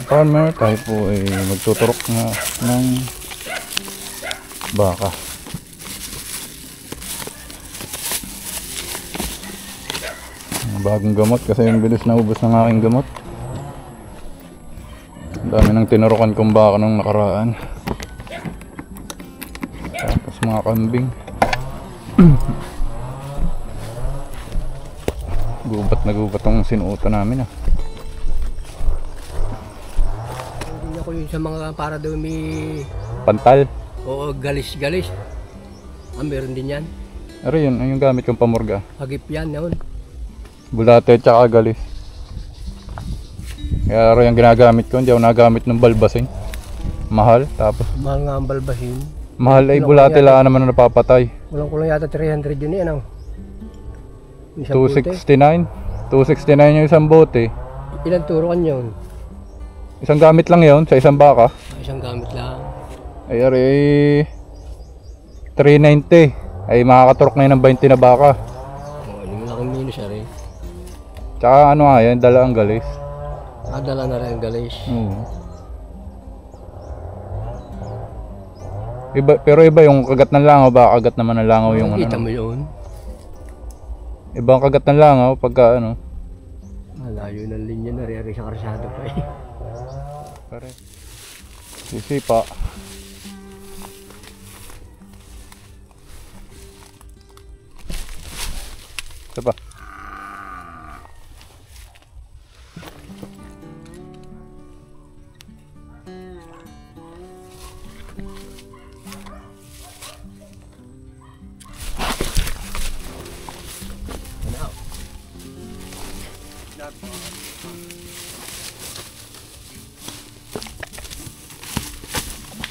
farmer, tayo po ay magtuturok na ng baka. Bagong gamot kasi yung bilis na ubos ng aking gamot. Ang dami nang tinurukan kong baka nung nakaraan. Tapos mga kambing. Gubat na gubat ang sinuutan namin ah. Hindi ako yun sa mga para daw may Pantal? oo, galis-galis. Meron din yan. Ano yun? Ano yung gamit kong pamurga? Hagip yan yun. Bulate at saka galis. Kaya rin yung ginagamit ko. Hindi ako nagamit ng balbasing. Mahal. Tapos Mahal nga ang balbasin. mahal ay bulate lang naman na napapatay. Walang kulang yata 300 yun eh, ano? 269? 269 yung isang bote. Ilang turuan yun? Isang gamit lang yun sa isang baka. Isang gamit lang. Ay ari 390. Ay makakaturok na yun ng 20 na baka. Oo, yung malaking minus rin. Tsaka ano nga yan, dala ang galis. Dala na rin ang galis. Iba, pero iba yung kagat ng langaw, baka kagat naman ng langaw yung Kita ano. mo yun? Ibang kagat ng langaw pagka ano. Malayo ng linya na rin sa karsada pa eh. Pare. Sisipa. Ito pa.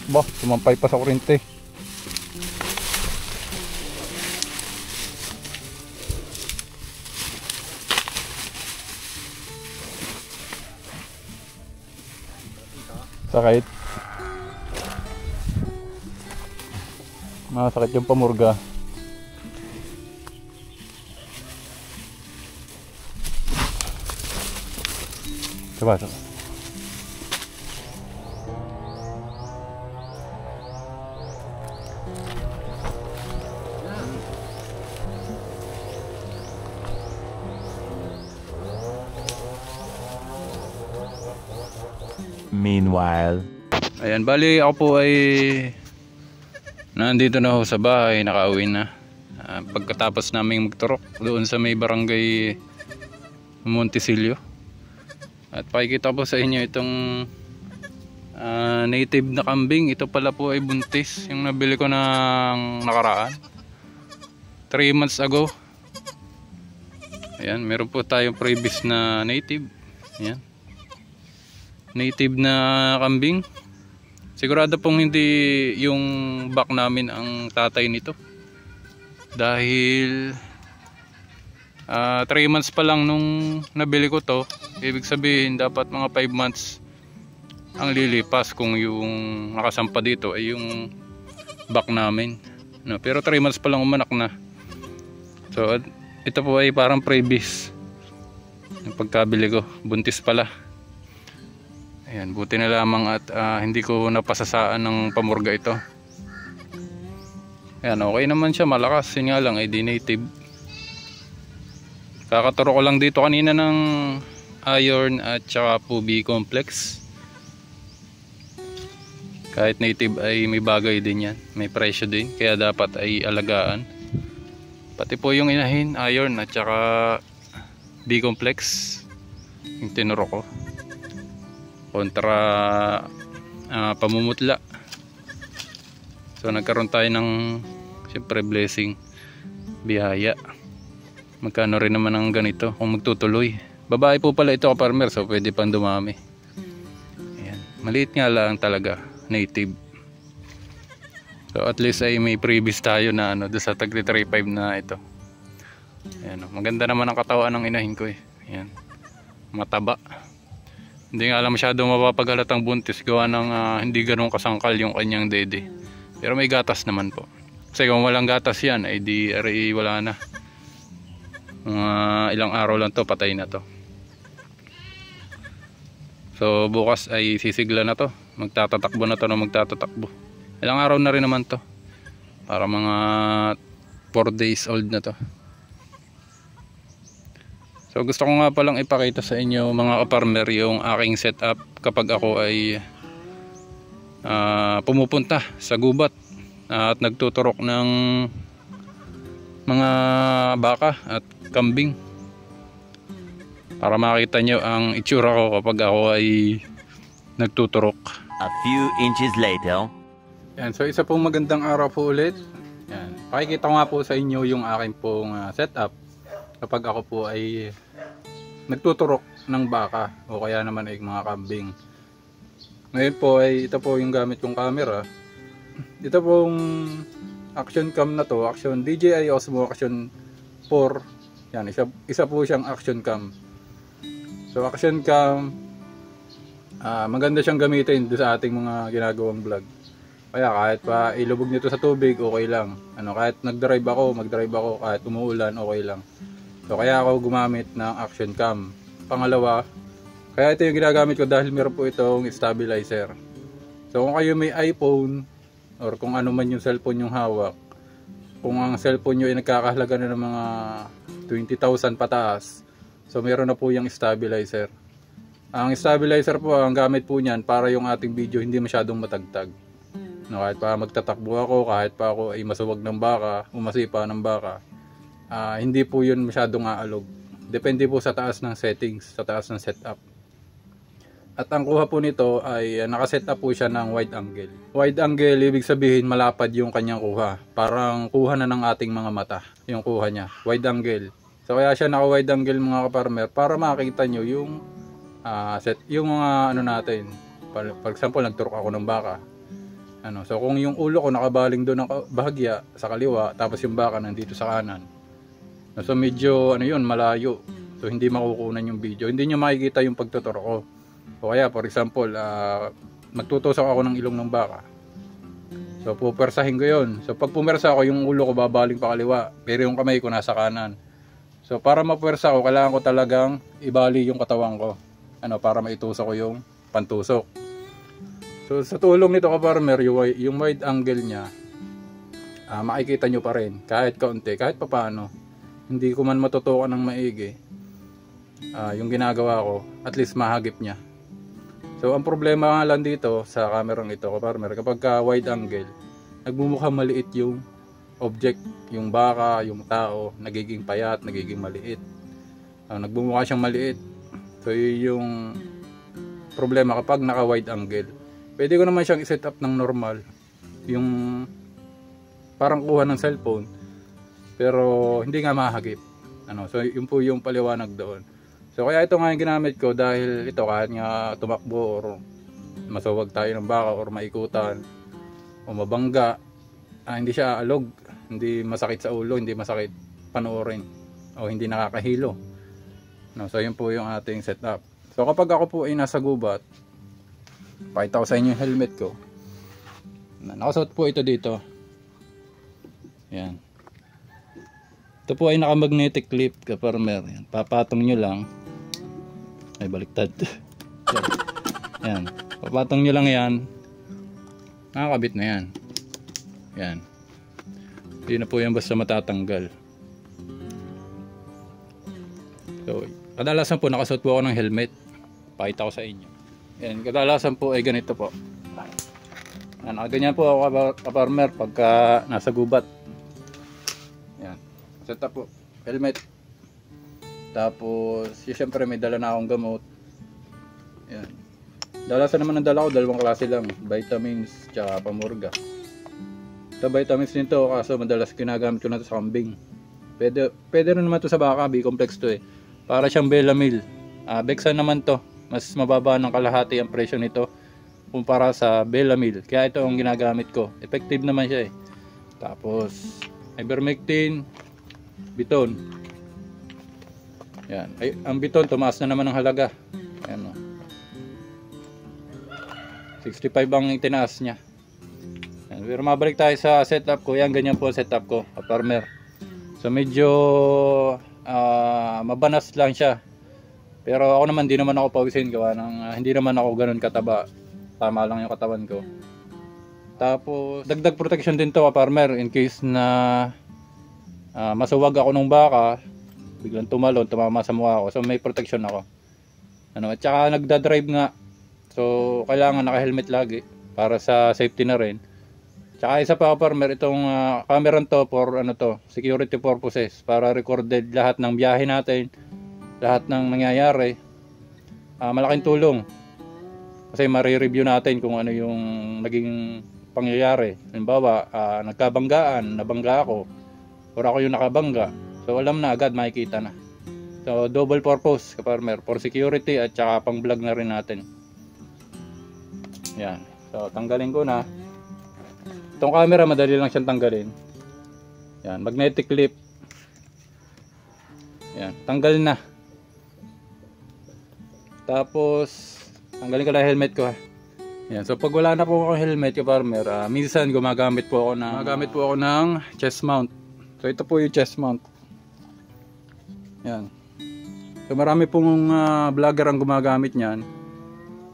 Bah, sumampay pa sa kurente. Sakit. Masakit yung pamurga. Coba. Meanwhile, Ayan, bali ako po ay nandito na ho sa bahay, nakauwi na. Pagkatapos naming magturok doon sa may barangay Montesilio. At pakikita po sa inyo itong native na kambing. Ito pala po ay buntis, yung nabili ko ng nakaraan 3 months ago. Ayan, meron po tayong previous na native. Ayan, native na kambing. Sigurado pong hindi yung back namin ang tatay nito, dahil 3 months pa lang nung nabili ko to. Ibig sabihin dapat mga 5 months ang lilipas kung yung nakasampa dito ay yung back namin, no? Pero 3 months pa lang umanak na. So ito po ay parang previous yung pagkabili ko, buntis pala. Ayan, buti na lamang at hindi ko napasasaan ng pamurga ito. Ayan, okay naman siya, malakas. Yun nga lang ay di native. Kakaturo ko lang dito kanina ng iron at saka po B complex. Kahit native ay may bagay din yan, may presyo din, kaya dapat ay alagaan. Pati po yung inahin, iron at saka B complex yung tinuro ko kontra pamumutla. So nagkaroon tayo ng siyempre blessing, biyaya. Magkano rin naman ang ganito kung magtutuloy. Babae po pala ito, ka-farmer, so pwede pang dumami. Ayan, maliit nga lang talaga, native. So at least ay may previous tayo na ano doon sa tagli 35 na ito. Ayan, maganda naman ang katawan ng inahin ko eh. Ayan, mataba. Hindi nga alam masyadong mapapaghalatang buntis gawa ng hindi ganun kasangkal yung kanyang dede. Pero may gatas naman po. Kasi kung walang gatas yan ay di wala na. Mga ilang araw lang to, patay na to. So bukas ay sisigla na to. Magtatatakbo na to na magtatatakbo. Ilang araw na rin naman to. Para mga 4 days old na to. So gusto ko nga palang ipakita sa inyo mga kaparmer yung aking setup kapag ako ay pumupunta sa gubat at nagtuturok ng mga baka at kambing. Para makita nyo ang itsura ko kapag ako ay nagtuturok. A few inches later. Yan, so isa pong magandang araw po ulit. Yan, pakikita ko nga po sa inyo yung aking pong setup kapag ako po ay nagtuturok ng baka o kaya naman ay mga kambing. Ngayon po ay ito po yung gamit kong camera. Ito pong action cam na to, action DJI Osmo Action 4. Yan, isa po siyang action cam. So action cam, maganda siyang gamitin doon sa ating mga ginagawang vlog. Kaya kahit pa ilubog nito sa tubig, okay lang. Kahit mag-drive ako, kahit umuulan, okay lang. So kaya ako gumamit ng action cam. Pangalawa, kaya ito yung ginagamit ko dahil meron po itong stabilizer. So kung kayo may iPhone or kung ano man yung cellphone yung hawak, kung ang cellphone nyo ay nagkakahalaga na ng mga 20,000 pataas, so meron na po yung stabilizer. Ang stabilizer po, ang gamit po niyan para yung ating video hindi masyadong matagtag. Kahit pa magtatakbo ako, kahit pa ako ay masuwag ng baka, umasipa ng baka, hindi po yun masyadong aalog. Depende po sa taas ng settings, sa taas ng setup. At ang kuha po nito ay nakaset up po siya ng wide angle. Wide angle, ibig sabihin malapad yung kanyang kuha. Parang kuha na ng ating mga mata yung kuha niya. Wide angle. So kaya siya naka wide angle mga kaparmer para makita nyo yung yung mga ano natin. For example, nagturok ako ng baka. So kung yung ulo ko nakabaling doon ng bahagya sa kaliwa, tapos yung baka nandito sa kanan. So medyo malayo. So hindi makukunan yung video. Hindi nyo makikita yung pagtuturok ko. O kaya for example, magtutusok ako ng ilong ng baka. So pupersahin ko yun. So pag pumersa ako, yung ulo ko babaling pa kaliwa, pero yung kamay ko nasa kanan. So para mapuwersa ko, kailangan ko talagang ibali yung katawan ko. Para maitusok ko yung pantusok. So sa tulong nito kaparmer, yung wide angle niya, makikita nyo pa rin. Kahit kaunti, kahit papaano. Hindi ko man matutukan ng maigi. Yung ginagawa ko, at least mahagip niya. So ang problema nga lang dito sa kamerang ito kaparmer, kapag wide angle, nagmumukhang maliit yung object, yung baka, yung tao, nagiging payat, nagiging maliit. Nagbumukha siyang maliit. So yung problema kapag naka wide angle. Pwede ko naman siyang i-set up ng normal, yung parang kuha ng cellphone, pero hindi nga mahagip. So yun po yung paliwanag doon. So kaya ito nga yung ginamit ko dahil ito kahit nga tumakbo or masuwag tayo ng baka or maikutan o mabangga, hindi siya aalog. Hindi masakit sa ulo, hindi masakit panoorin o hindi nakakahilo. So yun po yung ating setup. So kapag ako po ay nasa gubat, pakita ko sa inyo yung helmet ko. Nakasuot po ito dito. Yan. Ito po ay naka-magnetic clip kaparmer. Yan. Papatong nyo lang. Ay baliktad. Yan. Papatong nyo lang yan. Nakakabit na yan. Yan. Hindi na po yan basta matatanggal. So, kadalasan po nakasuot po ako ng helmet. Pakita ko sa inyo. Yan, kadalasan po ay ganito po. Yan, ganyan po ako kaparmer pagka nasa gubat. Yan. Set up po. Helmet. Tapos, siyempre may dala na akong gamot. Yan. Dalasan naman ang dala ko, dalawang klase lang. Vitamins, tsaka pamurga. Ito vitamins nito, kaso madalas ginagamit ko na ito sa kambing. Pwede rin naman ito sa baka, B-complex to eh. Para siyang Belamil. Bexan naman to. Mas mababa ng kalahati ang presyo nito kumpara sa Belamil. Kaya ito ang ginagamit ko. Effective naman siya eh. Tapos, ivermectin, biton. Yan. Ay, ang biton, tumaas na naman ang halaga. Ayan o. 65 ang itinaas niya. Pero mabalik tayo sa setup ko. Yan, ganyan po ang setup ko, kaparmer. So medyo mabanas lang siya. Pero ako naman, hindi naman ako pawisin gawa ng hindi naman ako ganun kataba. Tama lang yung katawan ko. Tapos dagdag protection din to, farmer, in case na masuwag ako ng baka, biglang tumalon, tumama sa mukha ko. So may protection ako. At saka nagda-drive nga. So kailangan naka-helmet lagi para sa safety na rin. Tsaka isa pa, farmer, itong camera to for security purposes, para recorded lahat ng biyahe natin, lahat ng nangyayari. Malaking tulong. Kasi ma-review natin kung ano yung naging pangyayari. Halimbawa, nagkabanggaan, nabangga ako, or ako yung nakabangga. So alam na agad, makikita na. So double purpose, farmer, for security at saka pang vlog na rin natin. Yan. So tanggalin ko na. Itong camera, madali lang siyang tanggalin. Yan, magnetic clip. Yan, tanggal na. Tapos tanggalin ko na helmet ko. Yan, so pag wala na po akong helmet, farmer, minsan gumagamit po ako ng chest mount. So ito po yung chest mount. Yan. So marami pong vlogger ang gumagamit niyan.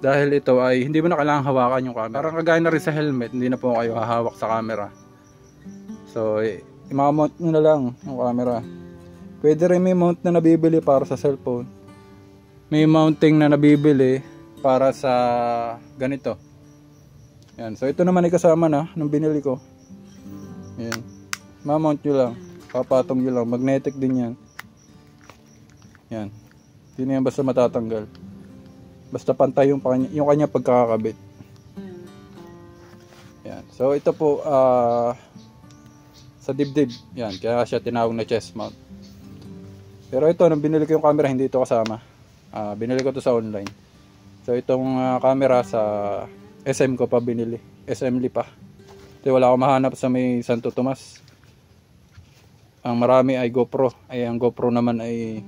Dahil ito ay hindi mo na kailangang hawakan yung camera. Parang kagaya na rin sa helmet, hindi na po kayo hahawak sa camera. So i-mount nyo na lang yung camera. Pwede rin may mount na nabibili para sa cellphone. May mounting na nabibili para sa ganito. Yan. So ito naman ay kasama na nung binili ko. Yan. Ma-mount nyo lang. Papatong nyo lang. Magnetic din yan. Yan. Hindi na yan basta matatanggal. Basta pantay yung kanya pagkakabit. Yan. So ito po sa dibdib. Yan. Kaya siya tinawag na chest mount. Pero ito, nung binili ko yung camera, hindi ito kasama. Binili ko ito sa online. So itong camera sa SM ko pa binili. SM Lipa. Kasi wala akong mahanap sa may Santo Tomas. Ang marami ay GoPro. Ang GoPro naman ay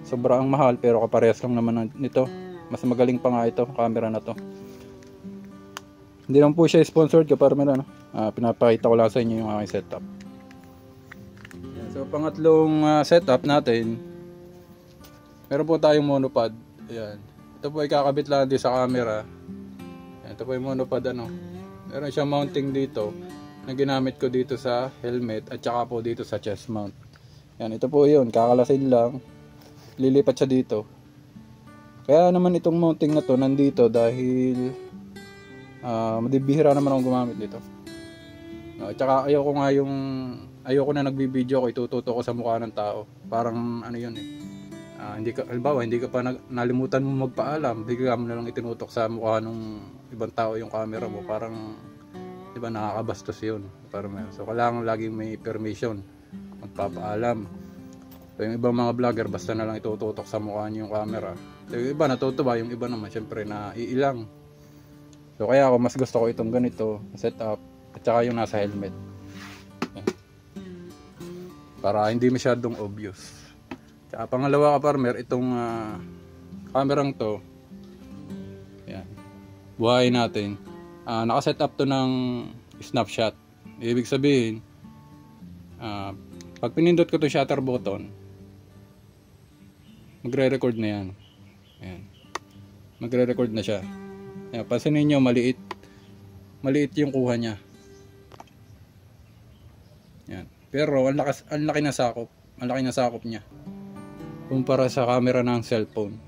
sobrang mahal, pero kaparehas lang naman nito. Mas magaling pa nga ito, camera na to. Hindi lang po siya sponsored, kaparmera, no? Pinapakita ko lang sa inyo yung aking setup. So pangatlong setup natin, meron po tayong monopod. Ayan. Ito po ay kakabit lang din sa camera. Ayan. Ito po yung monopod, meron siyang mounting dito na ginamit ko dito sa helmet at saka po dito sa chest mount. Yan, ito po yun, kakalasin lang, lilipat siya dito. Kaya naman itong mounting na to nandito dahil madibihira naman akong gumamit dito. At saka ayoko na nagbibideo ko, itututo ko sa mukha ng tao. Parang ano yun halimbawa, hindi ka pa nalimutan mo magpaalam, bigla mo na lang itinutok sa mukha ng ibang tao yung camera mo. Parang diba, nakakabastos yun. So kailangan laging may permission, magpapaalam. So yung ibang mga vlogger, basta na lang itututok sa mukha niyo yung camera. So yung iba natutuwa, yung iba naman syempre na iilang. So kaya ako mas gusto ko itong ganito setup at saka yung nasa helmet. Yan. Para hindi masyadong obvious. Tsaka pangalawa, farmer, itong kamerang to, yan, buhayin natin. Nakaset up to ng snapshot. Ibig sabihin, pag pinindot ko to shutter button, magre-record na yan. Ayan. Magre-record na siya. Ayan, pansinin nyo, maliit yung kuha niya. Ayan. Pero ang laki na sakop. Ang laki na sakop niya kumpara sa camera ng cellphone.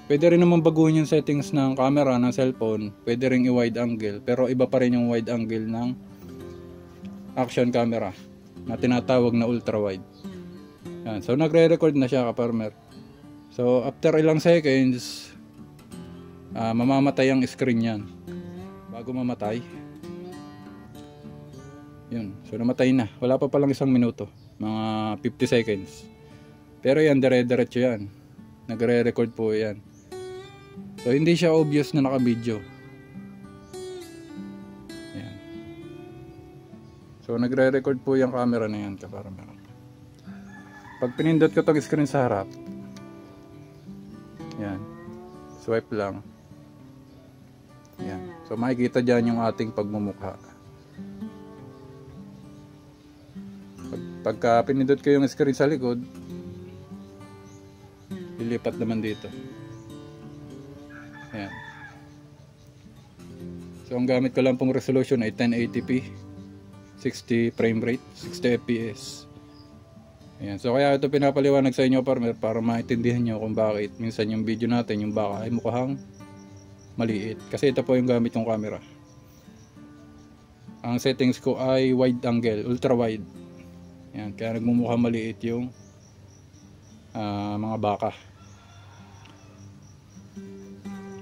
Pwede rin naman baguhin yung settings ng camera ng cellphone. Pwede rin i-wide angle. Pero iba pa rin yung wide angle ng action camera na tinatawag na ultra wide. Yan. So nagre-record na siya, kaparmer. So after ilang seconds, mamamatay ang screen yan. Bago mamatay, yun. So namatay na. Wala pa palang 1 minuto. Mga 50 seconds. Pero yan, dire-diretso yan. Nagre-record po yan. So hindi siya obvious na naka-video. Yan. So nagre-record po yung camera na yan, kaparmer. Pag pinindot ko tong screen sa harap, yan, swipe lang. Yan. So makikita dyan yung ating pagmumukha. Pagka pinindot ko yung screen sa likod, Lilipat naman dito. Ayan. So ang gamit ko lang pong resolution ay 1080p, 60 frame rate, 60 fps. Ayan. So kaya ito pinapaliwanag sa inyo farmer para maintindihan nyo kung bakit minsan yung video natin yung baka ay mukhang maliit. Kasi ito po yung gamit yung camera. Ang settings ko ay wide angle, ultra wide. Ayan. Kaya nagmumukha maliit yung mga baka.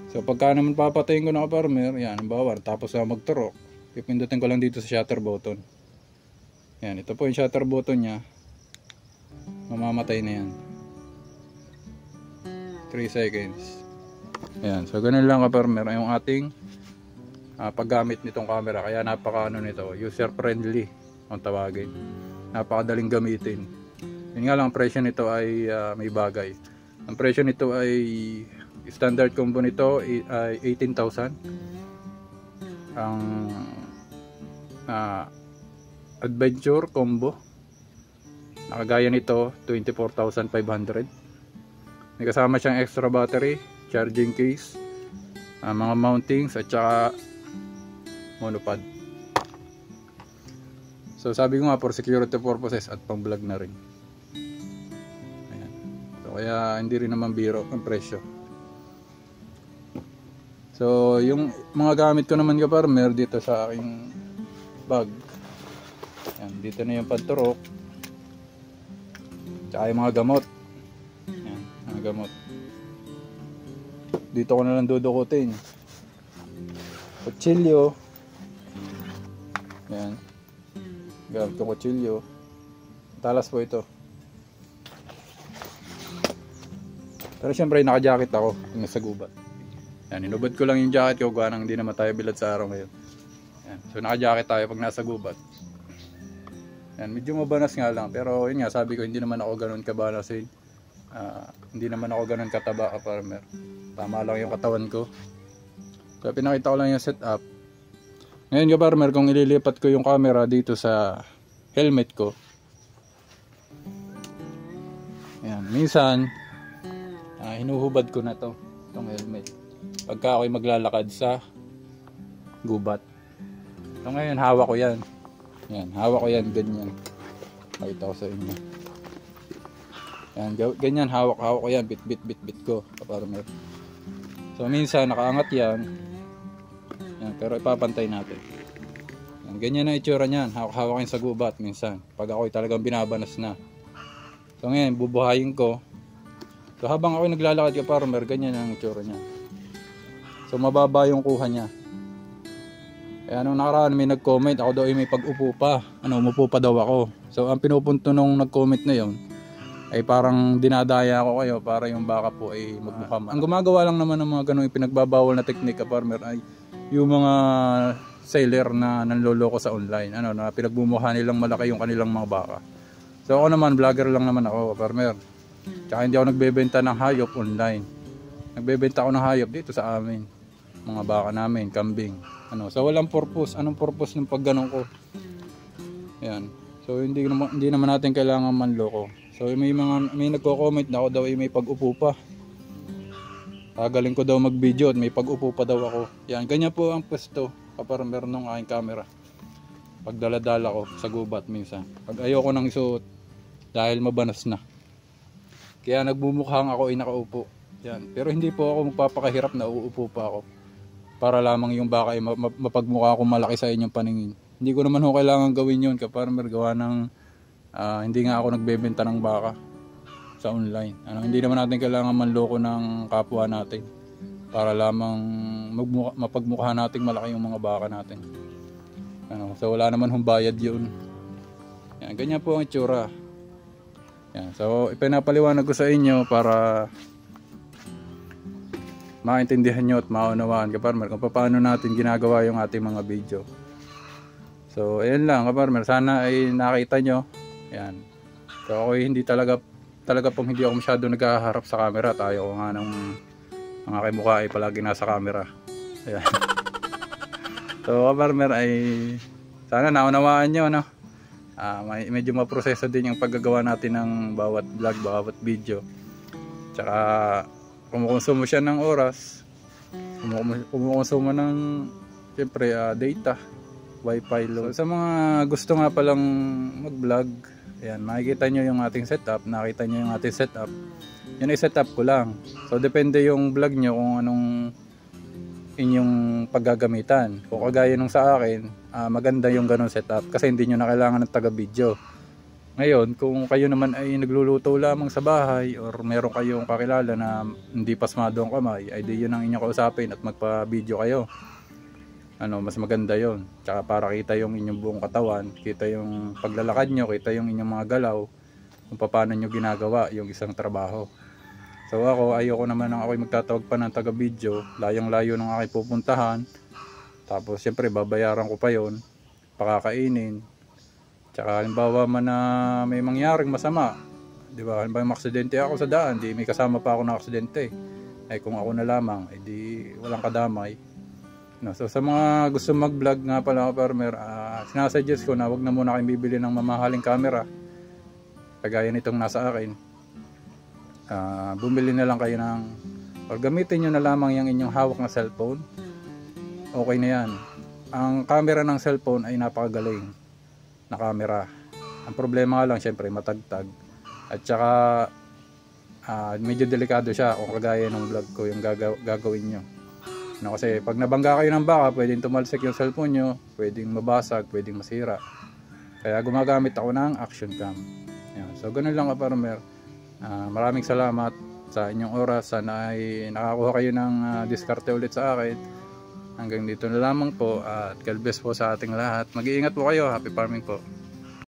So pagka naman papatayin ko na farmer, yan, halimbawa tapos magturok, pipindutin ko lang dito sa shutter button. Yan, ito po yung shutter button nya. Mamamatay na yan. 3 seconds. Yan, so ganun lang farmer yung ating paggamit nitong camera. Kaya napaka nito, user friendly ang tawagin. Napakadaling gamitin. Yun nga lang, presyo nito ay may bagay. Ang presyo nito ay standard combo nito ay 18,000. Ang adventure combo nakagaya nito 24,500. May kasama siyang extra battery, charging case, mga mountings at saka monopod. So sabi ko nga, for security purposes at pang vlog na rin. Ayan. So kaya hindi rin naman biro ang presyo. So yung mga gamit ko naman farmer dito sa aking bag. Ayan, dito na yung panturok. Tsaka yung mga gamot. Ayan, mga gamot. Dito ko na lang dudukutin. Kutsilyo. Ayan. Gamit kong kutsilyo. Talas po ito. Pero syempre naka-jacket ako kung nasa gubat. Yan, inubad ko lang yung jacket ko gawa nang hindi naman tayo bilad sa araw ngayon. Yan. So naka-jacket tayo pag nasa gubat. Yan, medyo mabanas nga lang. Pero yun nga, sabi ko hindi naman ako ganun kabanasin. Hindi naman ako ganun kataba ka farmer. Tama lang yung katawan ko. Kaya pinakita ko lang yung setup. Ngayon ka farmer, kung ililipat ko yung camera dito sa helmet ko. Yan, minsan hinuhubad ko na itong helmet pagka ako'y maglalakad sa gubat. So ngayon hawak ko yan. Yan, hawak ko yan ganyan. Pakita ko sa inyo. Yan, ganyan hawak ko yan, bit ko farmer. So minsan nakaangat yan. Yan, pero ipapantay natin. Yan, ganyan ang itsura niyan. Hawak-hawakin sa gubat minsan. Pag ako'y talagang binabanas na. So ngayon, bubuhayin ko. So habang ako'y naglalakad ka farmer, ganyan ang itsura niya. So mababa yung kuha niya. Kaya nung nakaraan may nag-comment, ako daw ay may pag-upo pa. Umupo pa daw ako. So ang pinupunto nung nag-comment na yon ay parang dinadaya ako kayo para yung baka po ay magmukha. Ang gumagawa lang naman ng mga ganung ipinagbabawal na teknika farmer ay yung mga seller na nanloloko sa online, na pinagbumukha nilang malaki yung kanilang mga baka. So ako naman, vlogger lang naman ako, farmer. Tsaka hindi ako nagbebenta ng hayop online. Nagbebenta ako ng hayop dito sa amin. Mga baka namin, kambing. So walang purpose. Anong purpose ng pagganong ko? Yan. So hindi naman natin kailangan manloko. So may nagko-comment na ako daw ay may pag-upo pa. Tagaling ko daw mag-video at may pag-upo pa daw ako. Yan, ganyan po ang pwesto kapag meron ng aking camera. Pagdala-dala ko sa gubat minsan. Pag ayoko nang isuot dahil mabanas na. Kaya nagmumukhang ako ay nakaupo. Yan. Pero hindi po ako magpapakahirap na uupo pa ako. Para lamang yung baka ay mapagmukha akong malaki sa inyong paningin. Hindi ko naman ho kailangan gawin yun kapag gawa ng hindi nga ako nagbebenta ng baka sa online. Hindi naman natin kailangan manloko ng kapwa natin para lamang mapagmukha nating malaki yung mga baka natin. So wala naman humbayad yun. Yan, ganyan po ang itsura. Yan, so ipinapaliwanag ko sa inyo para maintindihan nyo at maunawaan kaparmer kung paano natin ginagawa yung ating mga video. So ayan lang kaparmer, sana ay nakita nyo. Yan. So ako hindi talaga pong hindi ako masyado naghaharap sa camera. Tayo ko nga ng mga kimukha ay palagi nasa camera. Ayan. So kaparmer ay sana naunawaan nyo, no? Medyo maproseso din yung paggagawa natin ng bawat vlog, bawat video. Tsaka kumukonsumo siya ng oras, kumukonsumo ng siyempre data, wifi load. So, sa mga gusto nga palang mag-vlog, ayan, makikita nyo yung ating setup, nakita nyo yung ating setup. Yan ay setup ko lang. So depende yung vlog nyo kung anong inyong paggagamitan. Kung kagaya nung sa akin, maganda yung ganun setup kasi hindi nyo na kailangan ng taga-video. Ngayon, kung kayo naman ay nagluluto lamang sa bahay or meron kayong kakilala na hindi pasmado ang kamay, ay di yun ang inyong kausapin at magpa-video kayo. Mas maganda yon. Tsaka para kita yung inyong buong katawan, kita yung paglalakad nyo, kita yung inyong mga galaw, kung paano nyo ginagawa yung isang trabaho. So ako, ayoko naman nang ako'y magtatawag pa ng taga-video, layong-layo nang ako'y pupuntahan. Tapos siyempre babayaran ko pa yon, pakakainin. Tsaka halimbawa man na may mangyaring masama, di ba? Halimbawa aksidente ako sa daan, di may kasama pa ako na aksidente. Ay kung ako na lamang, ay di walang kadamay. So sa mga gusto mag-vlog nga pala, farmer, sinasuggest ko na wag na muna kayong bibili ng mamahaling camera kagaya nitong nasa akin. Bumili na lang kayo ng or gamitin nyo na lamang yung inyong hawak na cellphone. Okay na yan. Ang camera ng cellphone ay napakagaling na camera. Ang problema nga lang syempre matagtag at saka medyo delikado siya kung kagaya ng vlog ko yung gagawin nyo. Kasi pag nabangga kayo ng baka, pwedeng tumalsik yung cellphone nyo, pwedeng mabasag, pwedeng masira. Kaya gumagamit ako ng action cam. Yan. So ganun lang ka-farmer. Maraming salamat sa inyong oras. Sana ay nakakuha kayo ng diskarte ulit sa akin. Hanggang dito na lamang po at God bless po sa ating lahat. Mag-iingat po kayo. Happy farming po.